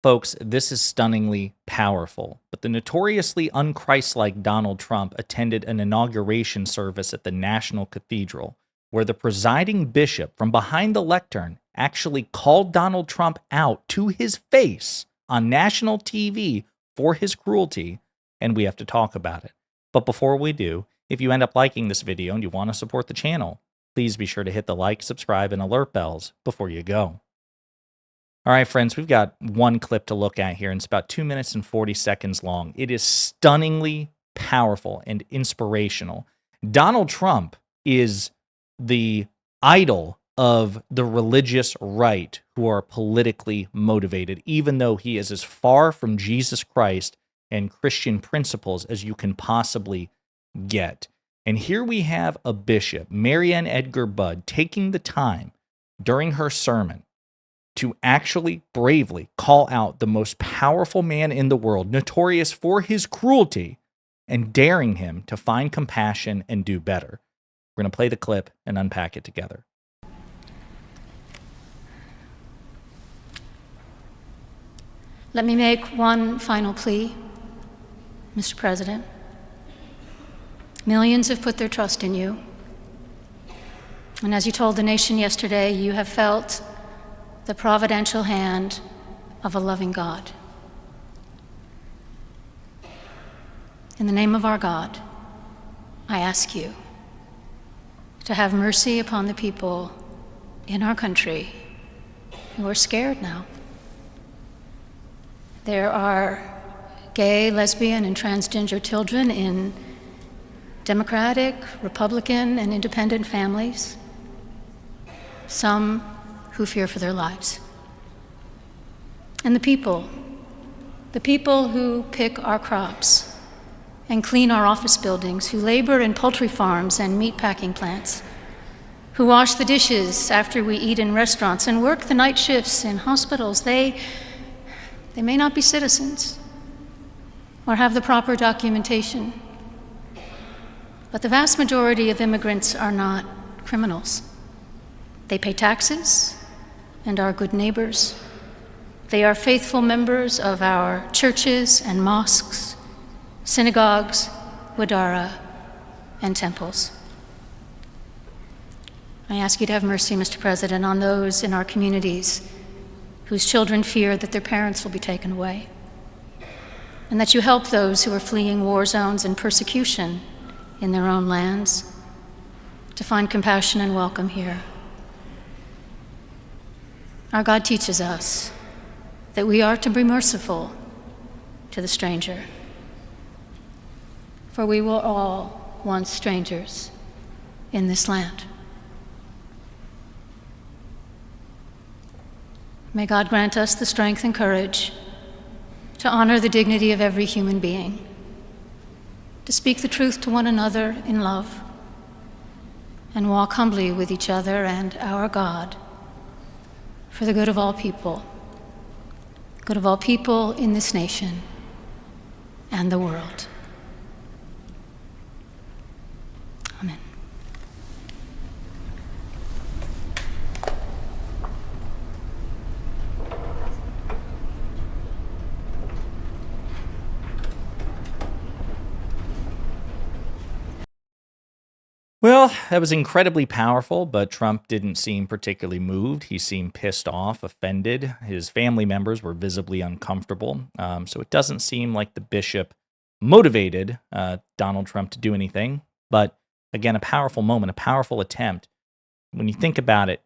Folks, this is stunningly powerful, but the notoriously unchristlike Donald Trump attended an inauguration service at the National Cathedral, where the presiding bishop from behind the lectern actually called Donald Trump out to his face on national TV for his cruelty, and we have to talk about it. But before we do, if you end up liking this video and you want to support the channel, please be sure to hit the like, subscribe, and alert bells before you go. All right, friends, we've got one clip to look at here, and it's about 2 minutes and 40 seconds long. It is stunningly powerful and inspirational. Donald Trump is the idol of the religious right who are politically motivated, even though he is as far from Jesus Christ and Christian principles as you can possibly get. And here we have a bishop, Marianne Edgar Budd, taking the time during her sermon to actually bravely call out the most powerful man in the world, notorious for his cruelty, and daring him to find compassion and do better. We're going to play the clip and unpack it together. Let me make one final plea, Mr. President. Millions have put their trust in you. And as you told the nation yesterday, you have felt the providential hand of a loving God. In the name of our God, I ask you to have mercy upon the people in our country who are scared now. There are gay, lesbian, and transgender children in Democratic, Republican, and independent families, some who fear for their lives. And the people who pick our crops and clean our office buildings, who labor in poultry farms and meat packing plants, who wash the dishes after we eat in restaurants and work the night shifts in hospitals, they may not be citizens or have the proper documentation, but the vast majority of immigrants are not criminals. They pay taxes and are good neighbors. They are faithful members of our churches and mosques, synagogues, wadara, and temples. I ask you to have mercy, Mr. President, on those in our communities whose children fear that their parents will be taken away, and that you help those who are fleeing war zones and persecution in their own lands to find compassion and welcome here. Our God teaches us that we are to be merciful to the stranger, for we were all once strangers in this land. May God grant us the strength and courage to honor the dignity of every human being, to speak the truth to one another in love, and walk humbly with each other and our God for the good of all people in this nation and the world. Amen. Well, that was incredibly powerful, but Trump didn't seem particularly moved. He seemed pissed off, offended. His family members were visibly uncomfortable. So it doesn't seem like the bishop motivated Donald Trump to do anything. But again, a powerful moment, a powerful attempt. When you think about it,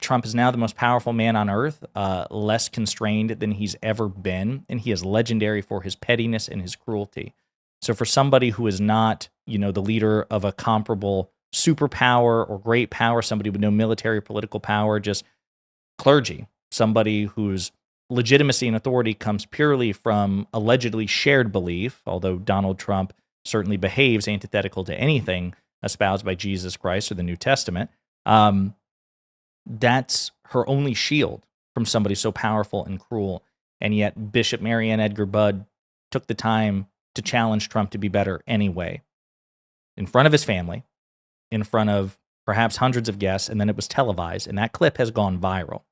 Trump is now the most powerful man on earth, less constrained than he's ever been, and he is legendary for his pettiness and his cruelty. So for somebody who is not, the leader of a comparable superpower or great power, somebody with no military or political power, just clergy, somebody whose legitimacy and authority comes purely from allegedly shared belief, although Donald Trump certainly behaves antithetical to anything espoused by Jesus Christ or the New Testament, that's her only shield from somebody so powerful and cruel. And yet Bishop Marianne Edgar Budd took the time to challenge Trump to be better anyway, in front of his family, in front of perhaps hundreds of guests, and then it was televised, and that clip has gone viral.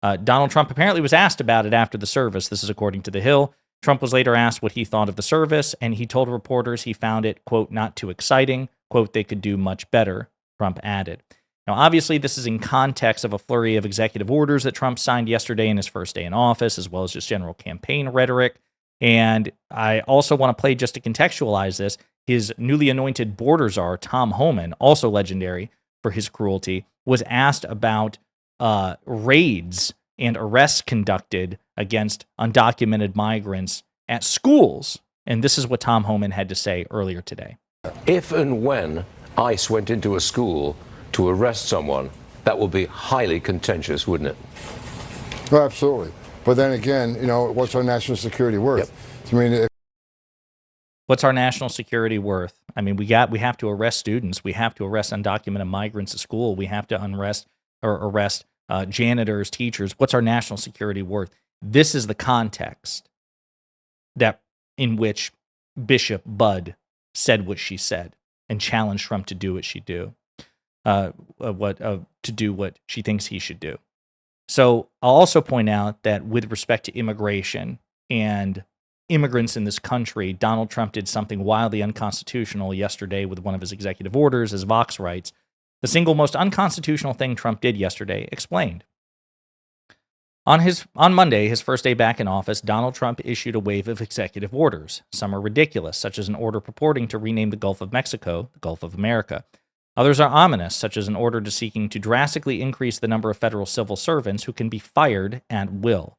Donald Trump apparently was asked about it after the service. This is according to The Hill. Trump was later asked what he thought of the service, and he told reporters he found it, quote, not too exciting, quote, they could do much better, Trump added. Now, obviously, this is in context of a flurry of executive orders that Trump signed yesterday in his first day in office, as well as just general campaign rhetoric. And I also want to play, just to contextualize this, his newly anointed border czar, Tom Homan, also legendary for his cruelty, was asked about raids and arrests conducted against undocumented migrants at schools. And this is what Tom Homan had to say earlier today. If and when ICE went into a school to arrest someone, that would be highly contentious, wouldn't it? Oh, absolutely. But then again, what's our national security worth? Yep. What's our national security worth? I mean, we have to arrest students. We have to arrest undocumented migrants at school. We have to arrest janitors, teachers. What's our national security worth? This is the context in which Bishop Budd said what she said and challenged Trump to do what she thinks he should do. So I'll also point out that with respect to immigration and immigrants in this country, Donald Trump did something wildly unconstitutional yesterday with one of his executive orders, as Vox writes. The single most unconstitutional thing Trump did yesterday, explained. On Monday, his first day back in office, Donald Trump issued a wave of executive orders. Some are ridiculous, such as an order purporting to rename the Gulf of Mexico the Gulf of America. Others are ominous, such as an order seeking to drastically increase the number of federal civil servants who can be fired at will.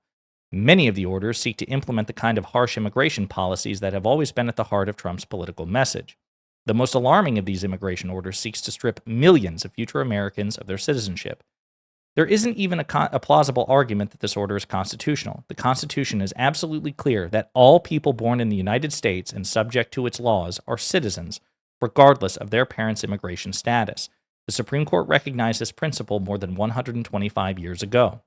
Many of the orders seek to implement the kind of harsh immigration policies that have always been at the heart of Trump's political message. The most alarming of these immigration orders seeks to strip millions of future Americans of their citizenship. There isn't even a plausible argument that this order is constitutional. The Constitution is absolutely clear that all people born in the United States and subject to its laws are citizens, regardless of their parents' immigration status. The Supreme Court recognized this principle more than 125 years ago.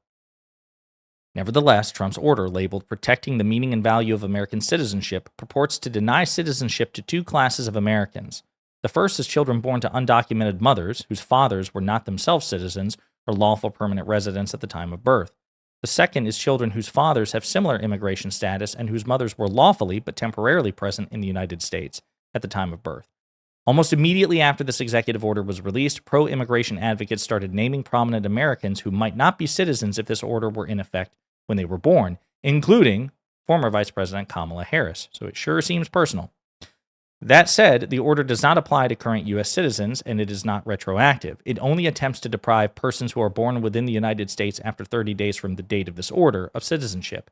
Nevertheless, Trump's order, labeled Protecting the Meaning and Value of American Citizenship, purports to deny citizenship to two classes of Americans. The first is children born to undocumented mothers whose fathers were not themselves citizens or lawful permanent residents at the time of birth. The second is children whose fathers have similar immigration status and whose mothers were lawfully but temporarily present in the United States at the time of birth. Almost immediately after this executive order was released, pro-immigration advocates started naming prominent Americans who might not be citizens if this order were in effect when they were born, including former Vice President Kamala Harris. So it sure seems personal. That said, the order does not apply to current U.S. citizens, and it is not retroactive. It only attempts to deprive persons who are born within the United States after 30 days from the date of this order of citizenship.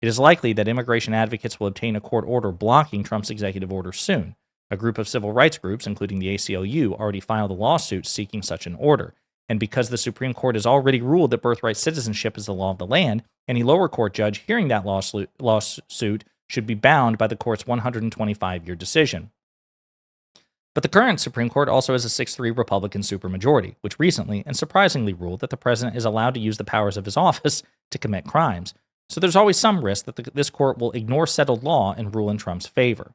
It is likely that immigration advocates will obtain a court order blocking Trump's executive order soon. A group of civil rights groups, including the ACLU, already filed a lawsuit seeking such an order. And because the Supreme Court has already ruled that birthright citizenship is the law of the land, any lower court judge hearing that lawsuit should be bound by the court's 125-year decision. But the current Supreme Court also has a 6-3 Republican supermajority, which recently and surprisingly ruled that the president is allowed to use the powers of his office to commit crimes. So there's always some risk that this court will ignore settled law and rule in Trump's favor.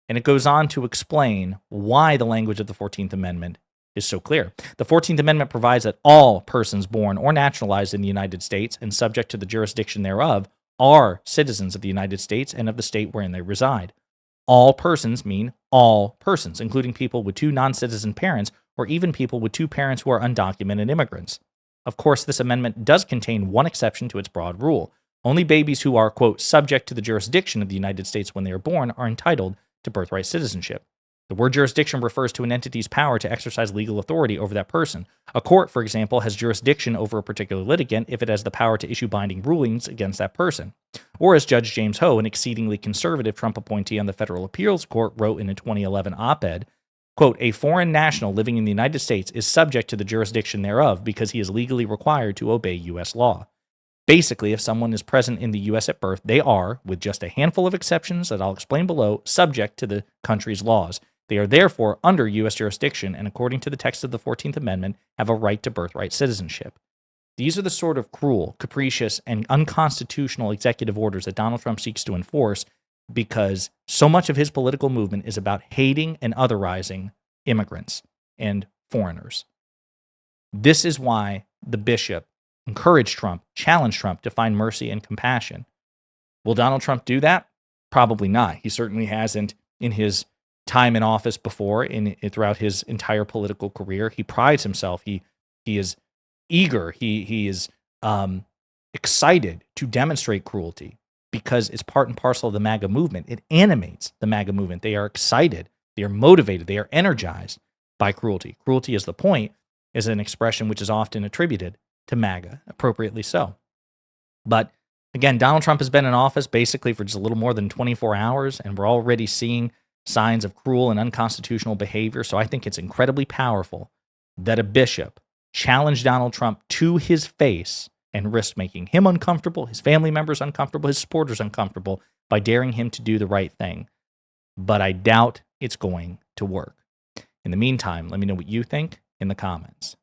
And it goes on to explain why the language of the 14th Amendment is so clear. The 14th Amendment provides that all persons born or naturalized in the United States and subject to the jurisdiction thereof are citizens of the United States and of the state wherein they reside. All persons mean all persons, including people with two non-citizen parents or even people with two parents who are undocumented immigrants. Of course, this amendment does contain one exception to its broad rule. Only babies who are, quote, subject to the jurisdiction of the United States when they are born are entitled to birthright citizenship. The word jurisdiction refers to an entity's power to exercise legal authority over that person. A court, for example, has jurisdiction over a particular litigant if it has the power to issue binding rulings against that person. Or as Judge James Ho, an exceedingly conservative Trump appointee on the Federal Appeals Court, wrote in a 2011 op-ed, quote, a foreign national living in the United States is subject to the jurisdiction thereof because he is legally required to obey U.S. law. Basically, if someone is present in the U.S. at birth, they are, with just a handful of exceptions that I'll explain below, subject to the country's laws. They are therefore under U.S. jurisdiction and, according to the text of the 14th Amendment, have a right to birthright citizenship. These are the sort of cruel, capricious, and unconstitutional executive orders that Donald Trump seeks to enforce because so much of his political movement is about hating and otherizing immigrants and foreigners. This is why the bishop encourage Trump, challenge Trump to find mercy and compassion. Will Donald Trump do that? Probably not. He certainly hasn't in his time in office before, throughout his entire political career. He prides himself. He is eager. He is excited to demonstrate cruelty because it's part and parcel of the MAGA movement. It animates the MAGA movement. They are excited. They are motivated. They are energized by cruelty. Cruelty is the point, is an expression which is often attributed to MAGA, appropriately so. But again, Donald Trump has been in office basically for just a little more than 24 hours, and we're already seeing signs of cruel and unconstitutional behavior. So I think it's incredibly powerful that a bishop challenged Donald Trump to his face and risked making him uncomfortable, his family members uncomfortable, his supporters uncomfortable by daring him to do the right thing. But I doubt it's going to work. In the meantime, let me know what you think in the comments.